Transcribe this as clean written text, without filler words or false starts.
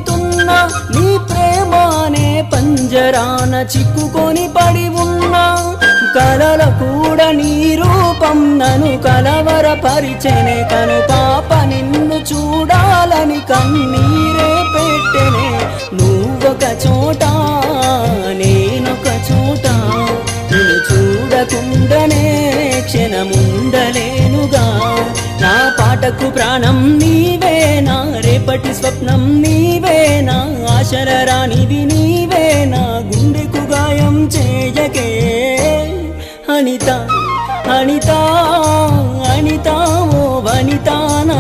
వెతుకుతున్నా నీ ప్రేమనే పంజరాన చిక్కుకొని పడి ఉన్నా కలల కూడా నీ రూపం నన్ను కలవరపరిచెనే కను పాప నిన్ను చూడాలని కన్నీరే పెట్టెనే నువ్వొక చోట నేనొక చోట నిన్ను చూడకుండానే క్షణముండలేనుగా నా పాటకు ప్రాణం నీవేనా రేపటి స్వప్నం నీవేనా ఆశల రానిది నీవేనా గుండెకు గాయం చేయకే అనిత అనిత అనిత ఓ వనిత నా